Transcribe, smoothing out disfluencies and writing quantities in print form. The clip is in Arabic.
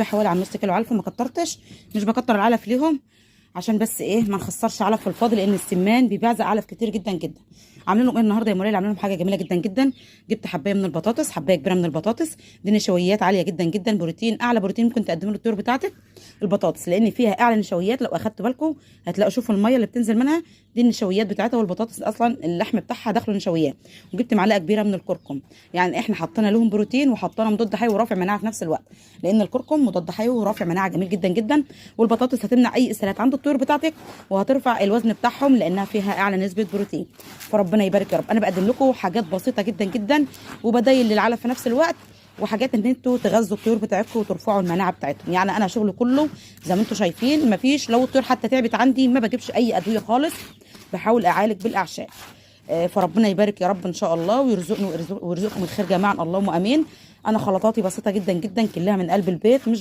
كاتبه حوالي على نص كيلو علف، وما كترتش، مش بكتر العلف ليهم عشان بس ايه ما نخسرش علف في الفاضي، لان السمان بيبعزق علف كتير جدا جدا. عاملين لهم ايه النهارده يا مريم؟ عاملين لهم حاجه جميله جدا جدا. جبت حبايه من البطاطس، حبايه كبيره من البطاطس، دي نشويات عاليه جدا جدا، بروتين، اعلى بروتين ممكن تقدمه للطيور بتاعتك البطاطس، لان فيها اعلى نشويات. لو اخدتوا بالكم هتلاقوا، شوفوا الميه اللي بتنزل منها دي النشويات بتاعتها، والبطاطس اصلا اللحم بتاعها داخله نشويات. وجبت معلقه كبيره من الكركم، يعني احنا حطينا لهم بروتين وحطينا مضاد حيوي ورافع مناعه في نفس الوقت، لان الكركم مضاد حيوي ورافع مناعه جميل جدا جدا. والبطاطس هتمنع اي اسهالات عند الطيور بتاعتك، وهترفع الوزن بتاعهم لانها فيها اعلى نسبه بروتين. فربنا يبارك يا رب. انا بقدم لكم حاجات بسيطه جدا جدا وبدايل للعلف في نفس الوقت، وحاجات ان انتوا تغذوا الطيور بتاعتكم وترفعوا المناعه بتاعتهم. يعني انا شغلي كله زي ما انتوا شايفين، مفيش لو الطيور حتى تعبت عندي ما بجيبش اي ادويه خالص، بحاول اعالج بالاعشاب. فربنا يبارك يا رب ان شاء الله، ويرزقني ويرزقكم الخير جميعا، اللهم امين. انا خلطاتي بسيطه جدا جدا، كلها من قلب البيت، مش